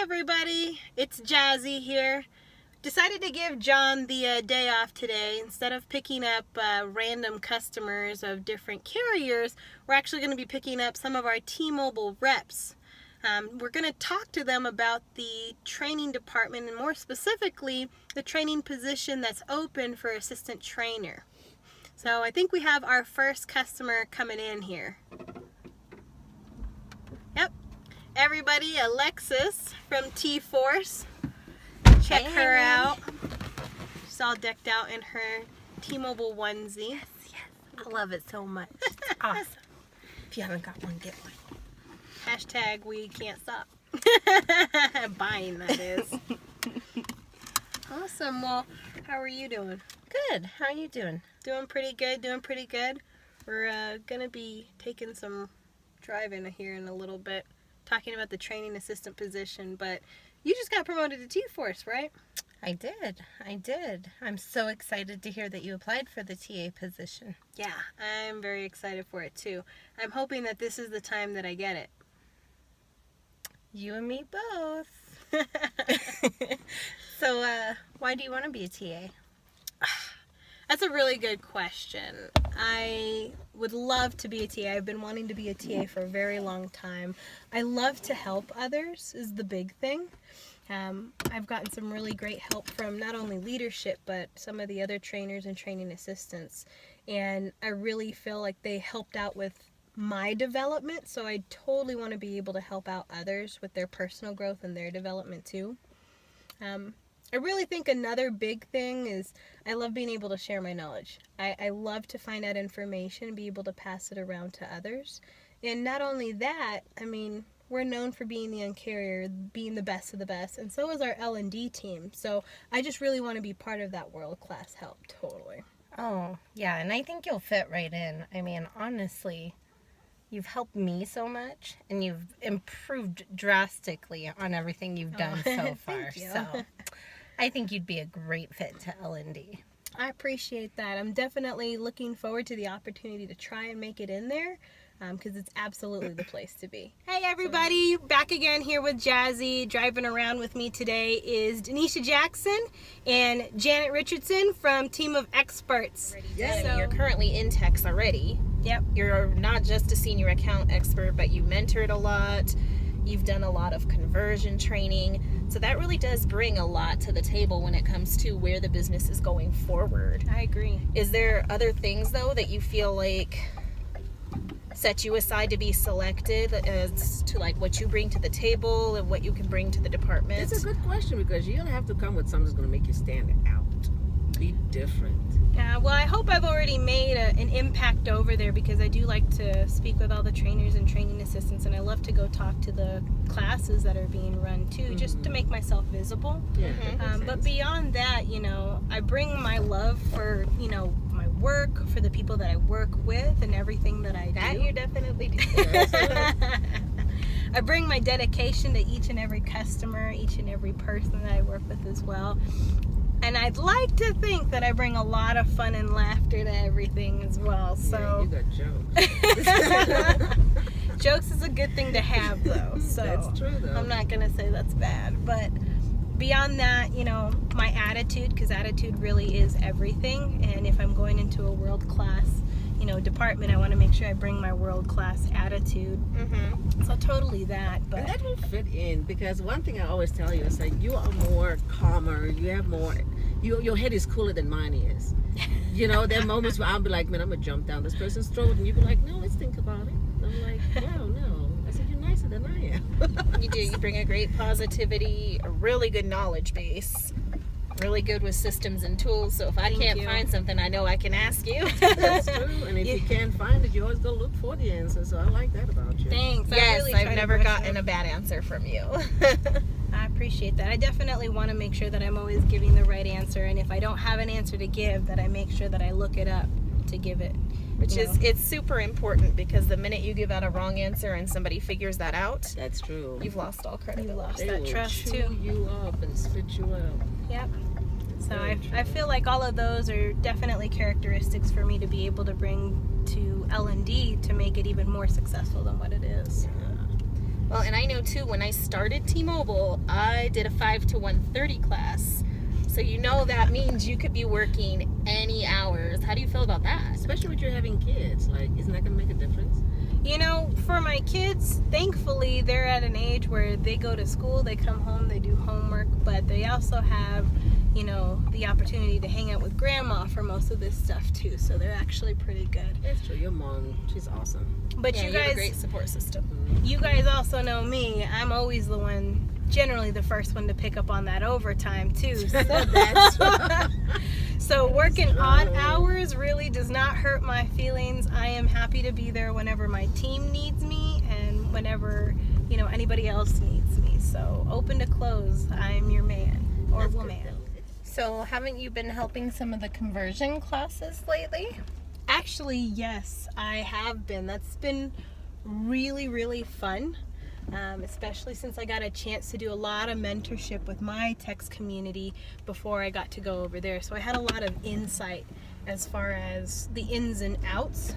everybody, it's Jazzy here. Decided to give John the day off today. Instead of picking up random customers of different carriers, we're actually going to be picking up some of our T-Mobile reps. We're going to talk to them about the training department and more specifically the training position that's open for assistant trainer. So I think we have our first customer coming in here. Yep. Everybody, Alexis from T-Force. Check her out. She's all decked out in her T-Mobile onesie. Yes. I love it so much. It's awesome. If you haven't got one, get one. Hashtag we can't stop. Buying, that is. Awesome. Well, how are you doing? Good. How are you doing? Doing pretty good. We're going to be taking some driving here in a little bit, talking about the training assistant position, but you just got promoted to T-Force, right? I did. I'm so excited to hear that you applied for the TA position. Yeah, I'm very excited for it too. I'm hoping that this is the time that I get it. You and me both. So, why do you want to be a TA? That's a really good question. I would love to be a TA. I've been wanting to be a TA for a very long time. I love to help others is the big thing. I've gotten some really great help from not only leadership, but some of the other trainers and training assistants. And I really feel like they helped out with my development. So I totally want to be able to help out others with their personal growth and their development too. I really think another big thing is I love being able to share my knowledge. I love to find out information and be able to pass it around to others. And not only that, I mean, we're known for being the Un-carrier, being the best of the best, and so is our L&D team. So I just really want to be part of that world-class help, totally. Oh, yeah, and I think you'll fit right in. I mean, honestly, you've helped me so much, and you've improved drastically on everything you've done so far. Thank you. So I think you'd be a great fit to L&D. I appreciate that. I'm definitely looking forward to the opportunity to try and make it in there because it's absolutely the place to be. Hey everybody, back again here with Jazzy. Driving around with me today is Denisha Jackson and Janet Richardson from Team of Experts. Yeah, So- you're currently in techs already. Yep. You're not just a senior account expert, but you mentored a lot. You've done a lot of conversion training. So that really does bring a lot to the table when it comes to where the business is going forward. I agree. Is there other things, though, that you feel like set you aside to be selected as to like what you bring to the table and what you can bring to the department? It's a good question because you're going to have to come with something that's going to make you stand out. Be different. Well, I hope I've already made an impact over there because I do like to speak with all the trainers and training assistants, and I love to go talk to the classes that are being run too, just to make myself visible. Yeah. But beyond that, I bring my love for, my work, for the people that I work with and everything that I That do. you definitely do. I bring my dedication to each and every customer, each and every person that I work with as well. And I'd like to think that I bring a lot of fun and laughter to everything as well. So Yeah, you got jokes. jokes is a good thing to have, though. So That's true, though. I'm not going to say that's bad. But beyond that, my attitude, because attitude really is everything. And if I'm going into a world-class, department, I want to make sure I bring my world-class attitude. So totally that. And But that will fit in because one thing I always tell you is that you are more calmer. You have more. Your head is cooler than mine is. There are moments where I'll be like, man, I'm gonna jump down this person's throat, and you be like, no, let's think about it. And I'm like, wow, no. I said, you're nicer than I am. You do. You bring a great positivity, a really good knowledge base, really good with systems and tools. So if I Thank can't you. find something, I know I can ask you. That's true. And if you can't find it, you always go look for the answer. So I like that about you. thanks. I Yes, really try I've to never brush gotten up. a bad answer from you. I appreciate that. I definitely want to make sure that I'm always giving the right answer, and if I don't have an answer to give, that I make sure that I look it up to give it. Which you is, know. it's super important because the minute you give out a wrong answer and somebody figures that out, That's true. you've lost all You credibility. lost They that will trust chew too. you up and spit you out. Yep. So Very I feel like all of those are definitely characteristics for me to be able to bring to L&D to make it even more successful than what it is. Well, and I know too, when I started T-Mobile, I did a 5 to 1:30 class. So you know that means you could be working any hours. How do you feel about that? Especially when you're having kids. Like, isn't that going to make a difference? You know, for my kids, thankfully, they're at an age where they go to school, they come home, they do homework, but they also have, you know, the opportunity to hang out with grandma for most of this stuff too. So they're actually pretty good. It's true. Your mom, she's awesome. But Yeah, you you have a guys, great support system. you guys also know me. I'm always the one, generally the first one to pick up on that overtime too. So That's right. So working odd right. hours really does not hurt my feelings. I am happy to be there whenever my team needs me and whenever, you know, anybody else needs me. So open to close, I'm your man or That's good, woman. though. So haven't you been helping some of the conversion classes lately? Actually, yes, I have been. That's been really, really fun. Especially since I got a chance to do a lot of mentorship with my text community before I got to go over there. So I had a lot of insight as far as the ins and outs,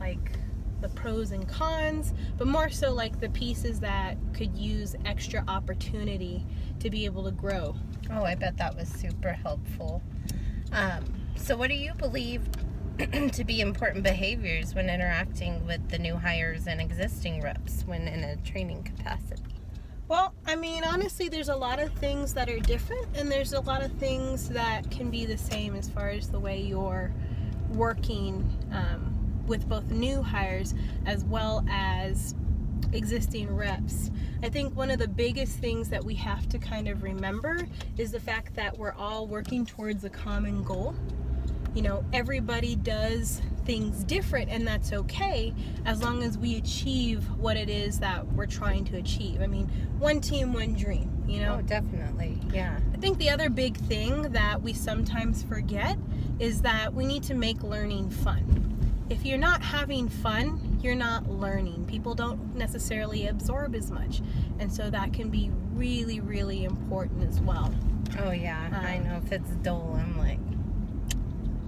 like the pros and cons, but more so like the pieces that could use extra opportunity to be able to grow. Oh, I bet that was super helpful. So what do you believe to be important behaviors when interacting with the new hires and existing reps when in a training capacity? Well, I mean, honestly, there's a lot of things that are different, and there's a lot of things that can be the same as far as the way you're working with both new hires as well as existing reps. I think one of the biggest things that we have to kind of remember is the fact that we're all working towards a common goal. You know, everybody does things different, and that's okay as long as we achieve what it is that we're trying to achieve. I mean, one team, one dream, you know? Oh, definitely. Yeah. I think the other big thing that we sometimes forget is that we need to make learning fun. If you're not having fun, you're not learning. People don't necessarily absorb as much, and so that can be really, really important as well. Oh, yeah. I know if it's dull, I'm like,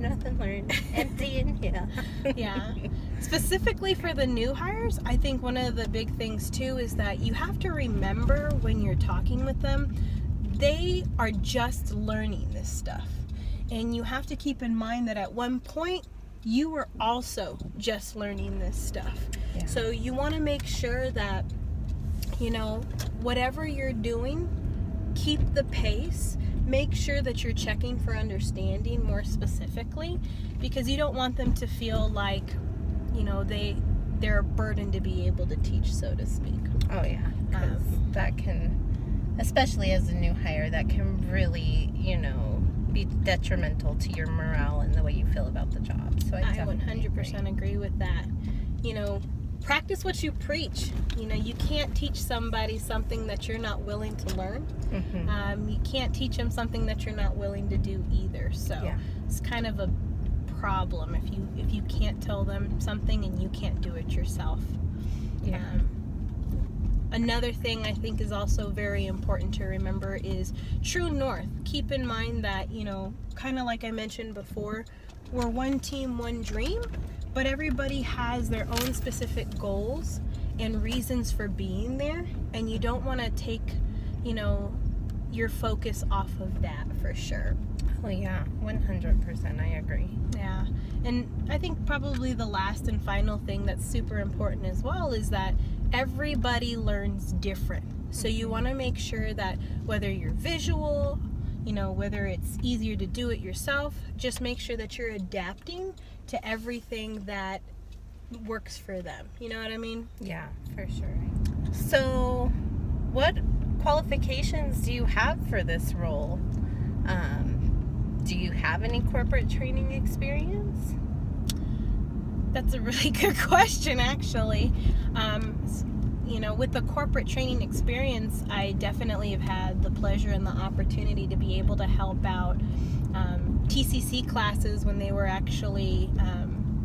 nothing learned. Empty in here. Yeah. Specifically for the new hires, I think one of the big things too is that you have to remember when you're talking with them, they are just learning this stuff. And you have to keep in mind that at one point, you were also just learning this stuff. Yeah. So you want to make sure that, you know, whatever you're doing, keep the pace. Make sure that you're checking for understanding more specifically, because you don't want them to feel like, you know, they're a burden to be able to teach, so to speak. Oh, yeah. Because that can, especially as a new hire, that can really, you know, be detrimental to your morale and the way you feel about the job. So I I definitely 100% agree with that. You know, practice what you preach. You know, you can't teach somebody something that you're not willing to learn. Mm-hmm. You can't teach them something that you're not willing to do either. So Yeah. it's kind of a problem if you can't tell them something and you can't do it yourself. Yeah. Another thing I think is also very important to remember is true north. Keep in mind that, you know, kind of like I mentioned before, we're one team, one dream, but everybody has their own specific goals and reasons for being there, and you don't want to take, you know, your focus off of that for sure. Oh, yeah. 100%. I agree. Yeah. And I think probably the last and final thing that's super important as well is that everybody learns different. So you want to make sure that whether you're visual, you know, whether it's easier to do it yourself, just make sure that you're adapting to everything that works for them. You know what I mean? Yeah, for sure. So, what qualifications do you have for this role? Do you have any corporate training experience? That's a really good question, actually. You know, with the corporate training experience, I definitely have had the pleasure and the opportunity to be able to help out TCC classes when they were actually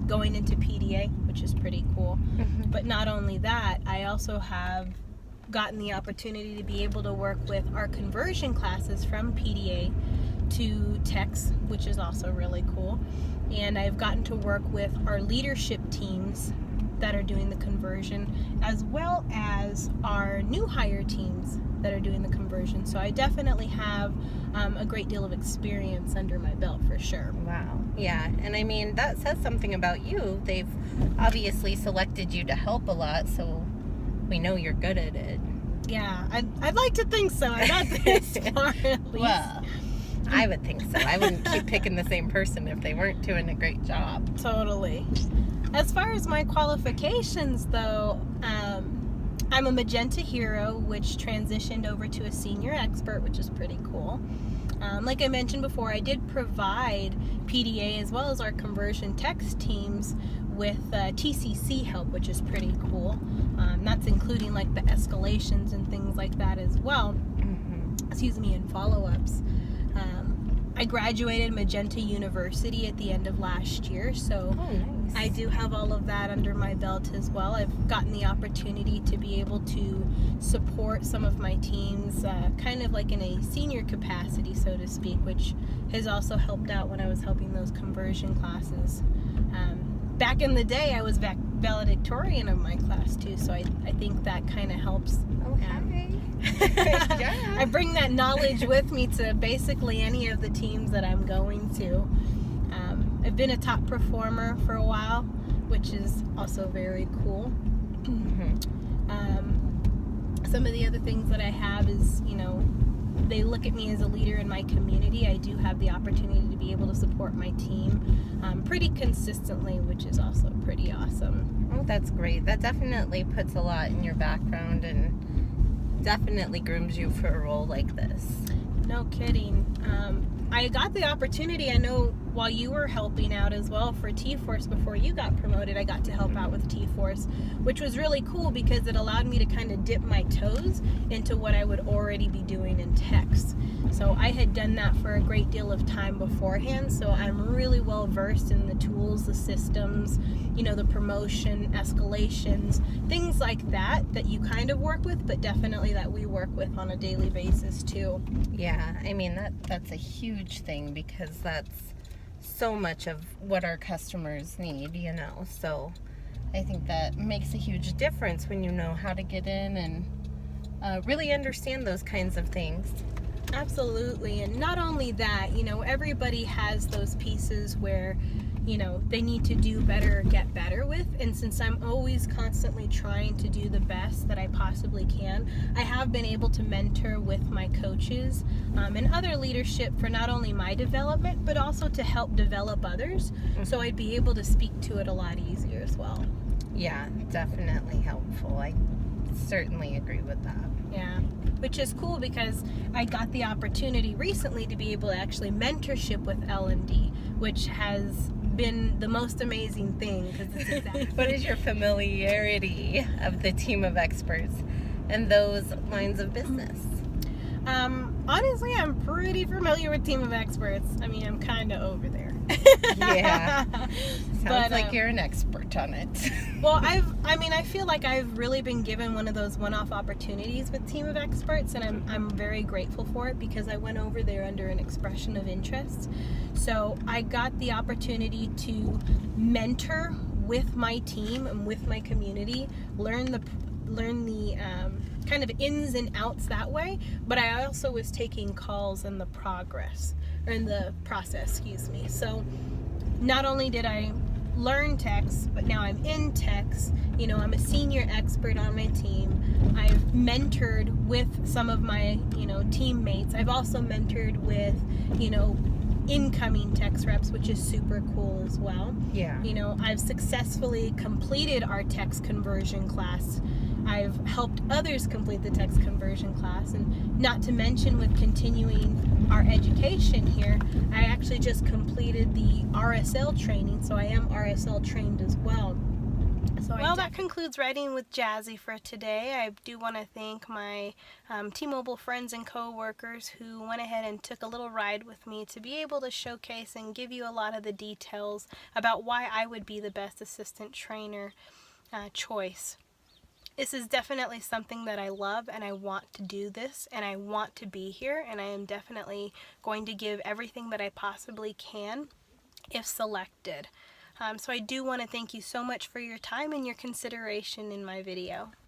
going into PDA, which is pretty cool. Mm-hmm. But not only that, I also have gotten the opportunity to be able to work with our conversion classes from PDA to text, which is also really cool. And I've gotten to work with our leadership teams that are doing the conversion, as well as our new hire teams that are doing the conversion. So I definitely have a great deal of experience under my belt for sure. Wow. Yeah. And I mean, that says something about you. They've obviously selected you to help a lot, so we know you're good at it. Yeah, I'd like to think so. I got this far at least. Well, I would think so. I wouldn't keep picking the same person if they weren't doing a great job. Totally. As far as my qualifications, though, I'm a Magenta Hero, which transitioned over to a Senior Expert, which is pretty cool. Like I mentioned before, I did provide PDA as well as our conversion text teams with TCC help, which is pretty cool. That's including like the escalations and things like that as well. Excuse me, and follow-ups. I graduated Magenta University at the end of last year, so Oh, nice. I do have all of that under my belt as well. I've gotten the opportunity to be able to support some of my teams kind of like in a senior capacity, so to speak, which has also helped out when I was helping those conversion classes. Back in the day, I was valedictorian of my class too, so I think that kind of helps. Okay. Yeah. I bring that knowledge with me to basically any of the teams that I'm going to. I've been a top performer for a while, which is also very cool. Some of the other things that I have is, you know, they look at me as a leader in my community. I do have the opportunity to be able to support my team pretty consistently, which is also pretty awesome. Oh, that's great. That definitely puts a lot in your background and definitely grooms you for a role like this. No kidding. I got the opportunity, I know while you were helping out as well for T-Force before you got promoted, I got to help out with T-Force, which was really cool because it allowed me to kind of dip my toes into what I would already be doing in text. So I had done that for a great deal of time beforehand, so I'm really well versed in the tools, the systems, you know, the promotion, escalations, things like that you kind of work with, but definitely that we work with on a daily basis too. Yeah, I mean, that's a huge thing because that's so much of what our customers need, you know. So I think that makes a huge difference when you know how to get in and really understand those kinds of things. Absolutely. And not only that, you know, everybody has those pieces where, you know, they need to do better or get better with. And since I'm always constantly trying to do the best that I possibly can, I have been able to mentor with my coaches and other leadership for not only my development, but also to help develop others. So I'd be able to speak to it a lot easier as well. Yeah, definitely helpful. I certainly agree with that. Yeah, which is cool because I got the opportunity recently to be able to actually mentorship with L&D, which has been the most amazing thing because it's exactly What is your familiarity of the team of experts and those lines of business? honestly, I'm pretty familiar with Team of Experts. I mean, I'm kind of over there. Yeah. Sounds like you're an expert on it. Well, I feel like I've really been given one of those one-off opportunities with Team of Experts, and I'm very grateful for it because I went over there under an expression of interest. So I got the opportunity to mentor with my team and with my community, learn the kind of ins and outs that way, but I also was taking calls in the process, excuse me. So not only did I learn text, but now I'm in text. You know, I'm a senior expert on my team. I've mentored with some of my, teammates. I've also mentored with, incoming text reps, which is super cool as well. Yeah. I've successfully completed our text conversion class. I've helped others complete the text conversion class, and not to mention with continuing our education here, I actually just completed the RSL training, so I am RSL trained as well. Well, that concludes Writing with Jazzy for today. I do want to thank my T-Mobile friends and co-workers who went ahead and took a little ride with me to be able to showcase and give you a lot of the details about why I would be the best assistant trainer choice. This is definitely something that I love, and I want to do this, and I want to be here, and I am definitely going to give everything that I possibly can if selected. So I do want to thank you so much for your time and your consideration in my video.